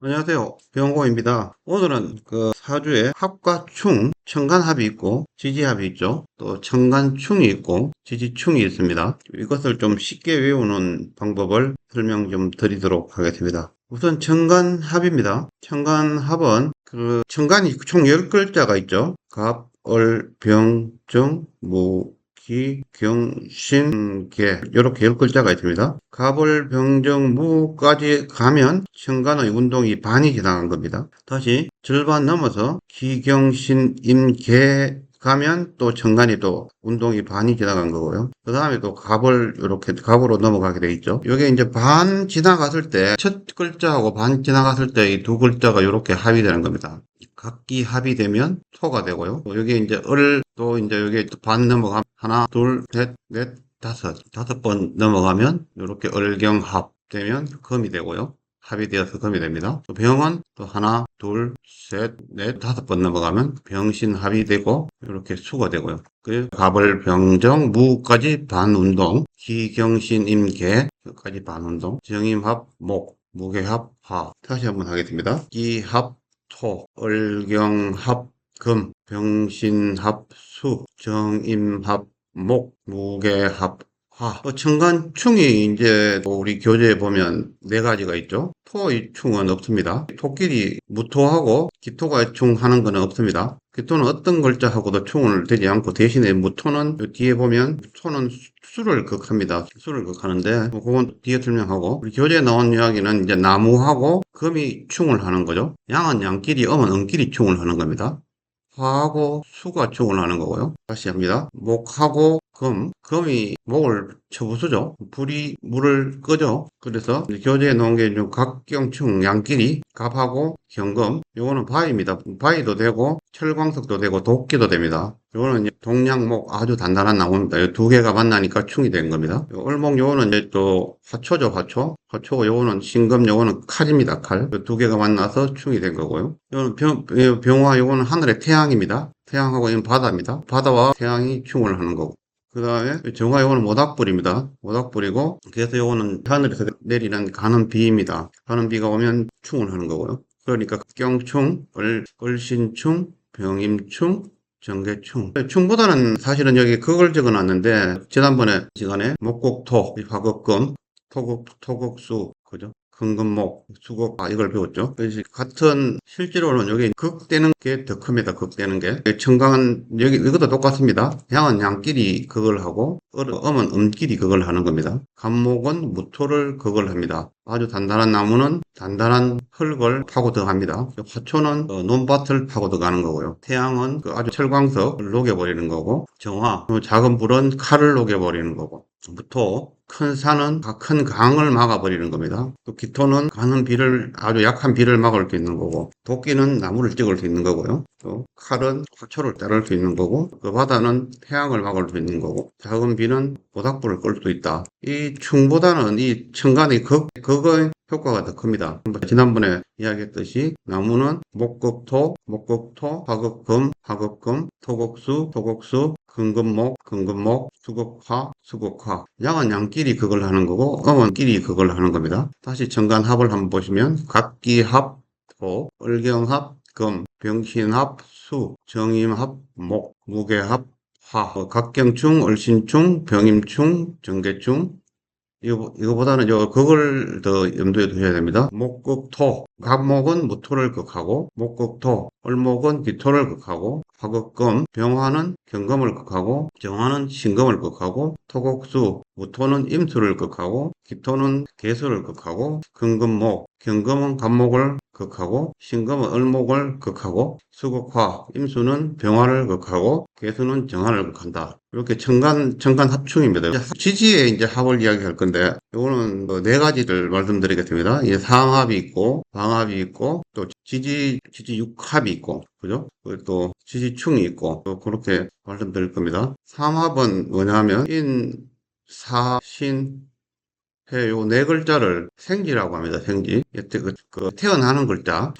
안녕하세요. 병호입니다. 오늘은 사주에 합과 충, 천간합이 있고 지지합이 있죠. 또 천간충이 있고 지지충이 있습니다. 이것을 좀 쉽게 외우는 방법을 설명 좀 드리도록 하겠습니다. 우선 천간합입니다. 천간합은 천간이 총 10글자가 있죠. 갑, 을, 병, 정, 무, 기, 경, 신, 계 이렇게 10글자가 있습니다. 갑을 병정 무까지 가면 천간의 운동이 반이 지나간 겁니다. 다시 절반 넘어서 기경신 임계 가면 또 천간이 또 운동이 반이 지나간 거고요. 그 다음에 또 갑을 이렇게 갑으로 넘어가게 돼 있죠. 이게 이제 반 지나갔을 때 첫 글자하고 반 지나갔을 때 이 두 글자가 이렇게 합이 되는 겁니다. 각기 합이 되면 토가 되고요. 여기 이제 또 이제 여기 반 넘어가면 하나, 둘, 셋, 넷, 다섯 번 넘어가면 이렇게 을경합 되면 금이 되고요. 합이 되어서 금이 됩니다. 또 병은 또 하나, 둘, 셋, 넷, 다섯 번 넘어가면 병신합이 되고 이렇게 수가 되고요. 그리고 갑을 병정 무까지 반운동, 기경신임계 까지 반운동, 정임합 목, 무게합 화. 다시 한번 하겠습니다. 기합 토, 을경합 금, 병신합 수, 정임합 목, 무게합 화. 천간충이 이제 우리 교재에 보면 네 가지가 있죠. 토의 충은 없습니다. 토끼리 무토하고 기토가 충하는 건 없습니다. 기토는 어떤 글자하고도 충을 되지 않고 대신에 무토는 뒤에 보면 토는 수를 극합니다. 수를 극하는데 그건 뒤에 설명하고 우리 교재에 나온 이야기는 이제 나무하고 금이 충을 하는 거죠. 양은 양끼리, 음은 음끼리 충을 하는 겁니다. 화하고 수가 충을 하는 거고요. 다시 합니다. 목하고 금이 목을 쳐부수죠. 불이 물을 끄죠. 그래서 교재에 놓은 게 각경충 양끼리, 갑하고 경금. 요거는 바위입니다. 바위도 되고 철광석도 되고 도끼도 됩니다. 요거는 이제 동양목 아주 단단한 나무입니다. 이 두 개가 만나니까 충이 된 겁니다. 을목 요거는 이제 또 화초죠, 화초. 화초고 요거는 신금, 요거는 칼입니다, 칼. 두 개가 만나서 충이 된 거고요. 요거는 병화, 요거는 하늘의 태양입니다. 태양하고 이건 바다입니다. 바다와 태양이 충을 하는 거고. 그 다음에 정화 요거는 모닥불입니다. 모닥불이고 그래서 요거는 하늘에서 내리는 가는 비입니다. 가는 비가 오면 충을 하는 거고요. 그러니까 경충, 을신충, 병임충, 정계충. 충보다는 사실은 여기 그걸 적어놨는데 지난번에 시간에 목국토, 화극금, 토국수, 그죠? 금금목, 수국, 이걸 배웠죠. 그래서 같은, 실제로는 여기 극되는 게 더 큽니다. 극되는 게. 청강은, 여기, 이것도 똑같습니다. 양은 양끼리 그걸 하고, 음은 음끼리 그걸 하는 겁니다. 간목은 무토를 그걸 합니다. 아주 단단한 나무는 단단한 흙을 파고 들어갑니다. 화초는 논밭을 파고 들어가는 거고요. 태양은 아주 철광석을 녹여버리는 거고, 정화, 작은 불은 칼을 녹여버리는 거고, 무토, 큰 산은 큰 강을 막아버리는 겁니다. 또 기토는 가는 비를 아주 약한 비를 막을 수 있는 거고 도끼는 나무를 찍을 수 있는 거고요. 또 칼은 화초를 자를 수 있는 거고 그 바다는 태양을 막을 수 있는 거고 작은 비는 모닥불을 끌 수 있다. 이 충보다는 이 천간의 극의 효과가 더 큽니다. 지난번에 이야기했듯이 나무는 목극토, 화극금, 토곡수, 금금목, 수극화. 양은 양끼리 그걸 하는 거고, 음은끼리 그걸 하는 겁니다. 다시 천간합을 한번 보시면, 갑기합, 토, 을경합, 금, 병신합, 수, 정임합, 목, 무게합, 화, 각경충, 을신충, 병임충, 정계충, 이거보다는 그걸 더 염두에 두셔야 됩니다. 목극토. 갑목은 무토를 극하고, 목극토. 을목은 기토를 극하고, 화극금. 병화는 경금을 극하고, 정화는 신금을 극하고, 토곡수. 무토는 임수를 극하고, 기토는 개수를 극하고, 금금목. 경금은 갑목을 극하고, 신금은 을목을 극하고, 수극화. 임수는 병화를 극하고, 개수는 정화를 극한다. 이렇게 천간 합충입니다. 지지에 이제 합을 이야기할 건데, 요거는 네 가지를 말씀드리겠습니다. 이 상합이 있고, 방합이 있고, 또 지지 육합이 있고, 그죠? 그리고 또 지지충이 있고, 또 그렇게 말씀드릴 겁니다. 상합은 뭐냐면, 인, 사, 신, 요 네 글자를 생지라고 합니다. 생지. 여태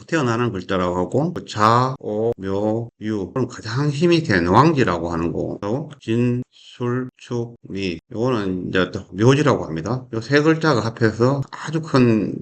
태어나는 글자라고 하고, 자, 오, 묘, 유. 그럼 가장 힘이 된 왕지라고 하는 거고, 진, 술, 축, 미. 요거는 이제 또 묘지라고 합니다. 요 세 글자가 합해서 아주 큰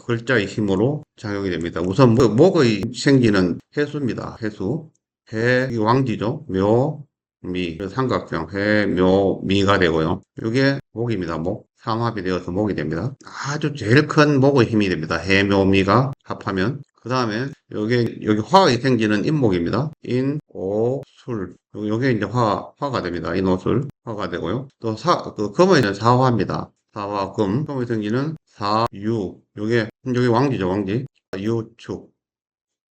글자의 힘으로 작용이 됩니다. 우선 목의 생지는 해수입니다. 해수. 이 왕지죠. 묘, 미, 삼각형, 해, 묘, 미가 되고요. 이게 목입니다. 목. 삼합이 되어서 목이 됩니다. 아주 제일 큰 목의 힘이 됩니다. 해, 묘, 미가 합하면. 그 다음에 여기 화의 생지는 인목입니다. 인, 오, 술. 요게 이제 화가 됩니다. 인, 오, 술. 화가 되고요. 또 금은 이제 사화입니다. 사화, 금. 금의 생지는 사, 유. 요게 왕지죠, 왕지. 유, 축.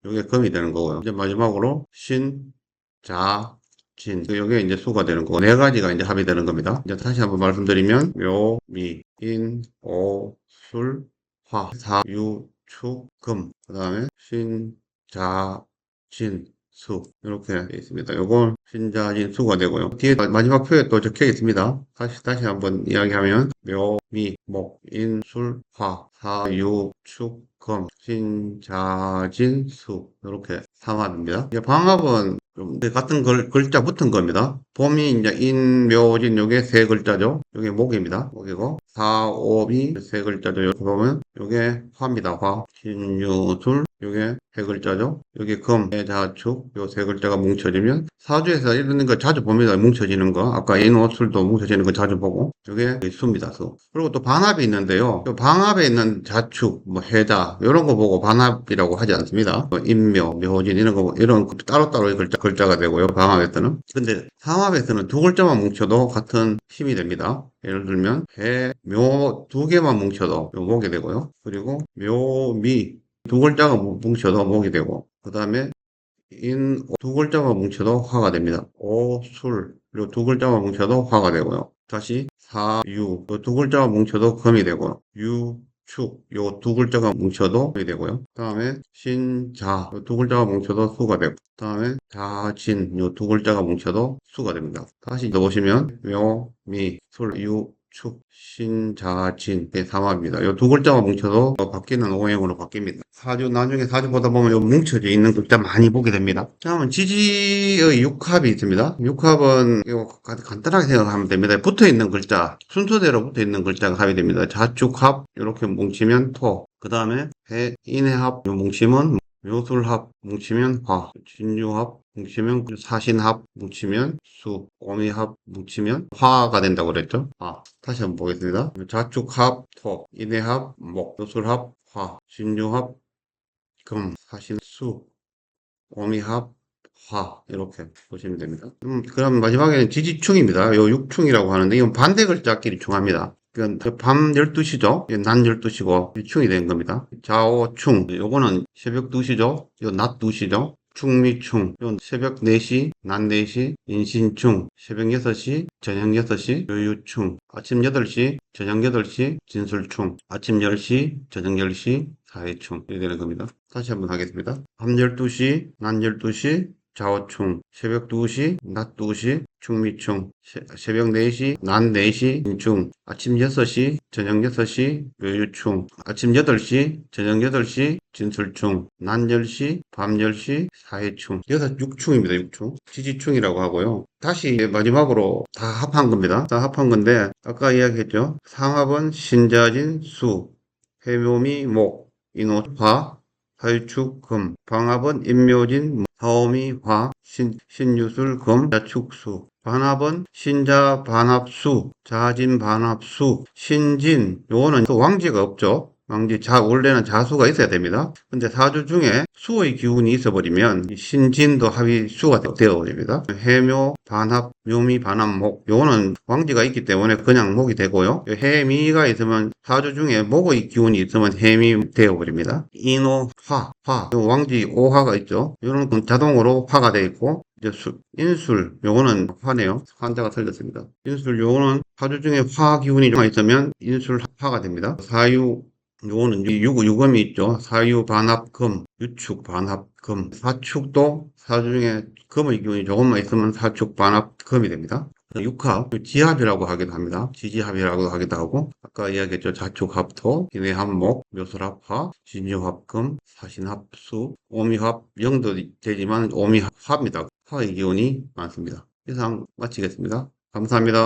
요게 금이 되는 거고요. 이제 마지막으로 신, 자, 진. 요게 이제 수가 되는 거고, 네 가지가 이제 합이 되는 겁니다. 이제 다시 한번 말씀드리면, 묘, 미, 인, 오, 술, 화, 사, 유, 축, 금. 그 다음에 신, 자, 진, 수. 이렇게 되어 있습니다. 요건 신, 자, 진, 수가 되고요. 뒤에 마지막 표에 또 적혀 있습니다. 다시 한번 이야기하면, 묘, 미, 목, 인, 술, 화, 사, 유, 축, 금, 신, 자, 진, 수. 이렇게 삼합입니다. 이제 방합은 좀 같은 글자 붙은 겁니다. 봄이 이제 인, 묘, 진 요게 세 글자죠. 요게 목입니다. 목이고 사, 오비 세 글자죠. 여기 보면 요게 화입니다. 화, 신, 유, 술 요게 세 글자죠. 여기 금, 해, 자, 축 요 세 글자가 뭉쳐지면 사주에서 이런 거 자주 봅니다. 뭉쳐지는 거. 아까 인, 오, 술도 뭉쳐지는 거 자주 보고 요게 수입니다. 수. 그리고 또 반합이 있는데요. 방합에 있는 자축, 뭐 해자 이런 거 보고 반합이라고 하지 않습니다. 뭐 인묘, 묘진 이런 거 이런 따로따로 글자가 되고요. 방합에서는. 근데 삼합에서는 두 글자만 뭉쳐도 같은 힘이 됩니다. 예를 들면 해, 묘 두 개만 뭉쳐도 목이 되고요. 그리고 묘, 미 두 글자가 뭉쳐도 목이 되고 그 다음에 인 두 글자만 뭉쳐도 화가 됩니다. 오, 술 그리고 두 글자만 뭉쳐도 화가 되고요. 다시 사, 유 두 글자만 뭉쳐도 금이 되고요. 유, 축 요 두 글자가 뭉쳐도 금이 되고요. 그 다음에 신, 자 두 글자가 뭉쳐도 수가 되고 그 다음에 자, 진 요 두 글자가 뭉쳐도 수가 됩니다. 다시 넣으시면 묘, 미, 술, 유, 축, 신, 자, 진, 삼합입니다. 요 두 글자만 뭉쳐도 바뀌는 오행으로 바뀝니다. 나중에 사주 보다 보면 요 뭉쳐져 있는 글자 많이 보게 됩니다. 다음은 지지의 육합이 있습니다. 육합은 이거 간단하게 생각하면 됩니다. 붙어 있는 글자, 순서대로 붙어 있는 글자가 합이 됩니다. 자축합, 이렇게 뭉치면 토. 그 다음에 인해합, 뭉치면 묘술합, 뭉치면 화. 진유합, 뭉치면 사신합, 뭉치면 수. 오미합, 뭉치면 화가 된다고 그랬죠. 다시 한번 보겠습니다. 자축합, 토. 인해합, 목. 묘술합, 화. 진유합, 금, 사신, 수. 오미합, 화 이렇게 보시면 됩니다. 그럼 마지막에는 지지충입니다. 요 육충이라고 하는데 이건 반대 글자끼리 충합니다. 그러니까 밤 12시죠. 낮 12시고 충이 된 겁니다. 좌오충 요거는 새벽 2시죠. 요 낮 2시죠. 충미충 요 새벽 4시 낮 4시 인신충 새벽 6시 저녁 6시 요유충 아침 8시 저녁 8시 진술충 아침 10시 저녁 10시 사회충 이렇게 되는 겁니다. 다시 한번 하겠습니다. 밤 12시 낮 12시 좌우충 새벽 2시 낮 2시 충미충 새벽 4시 낮 4시 인충 아침 6시 저녁 6시 묘유충 아침 8시 저녁 8시 진술충 낮 10시 밤 10시 사해충 6충입니다. 6충 지지충이라고 하고요. 다시 마지막으로 다 합한 겁니다. 다 합한 건데 아까 이야기했죠. 상합은 신자진 수 해묘미 목 인호화 활축 금 방합은 인묘진 사오미 화 신유술 금 자축수 반합은 신자 반합수 자진 반합수 신진 요거는 또 왕지가 없죠. 원래는 자수가 있어야 됩니다. 근데 사주 중에 수의 기운이 있어버리면 신진도 합이 수가 되어버립니다. 해묘, 반합, 묘미, 반합, 목. 요거는 왕지가 있기 때문에 그냥 목이 되고요. 해미가 있으면 사주 중에 목의 기운이 있으면 해미 되어버립니다. 인호, 화. 왕지 오화가 있죠. 요런 건 자동으로 화가 되어 있고 이제 인술, 요거는 화네요. 환자가 틀렸습니다. 인술, 요거는 사주 중에 화 기운이 좀 있으면 인술 화가 됩니다. 사유, 요거는 유금이 있죠. 사유 반합금, 유축 반합금, 사축도 사주 중에 금의 기운이 조금만 있으면 사축 반합금이 됩니다. 육합, 지합이라고 하기도 합니다. 지지합이라고 하기도 하고, 아까 이야기했죠. 자축합토, 기내합목, 묘술합화, 진유합금, 사신합수, 오미합, 영도 되지만 오미합입니다. 화의 기운이 많습니다. 이상 마치겠습니다. 감사합니다.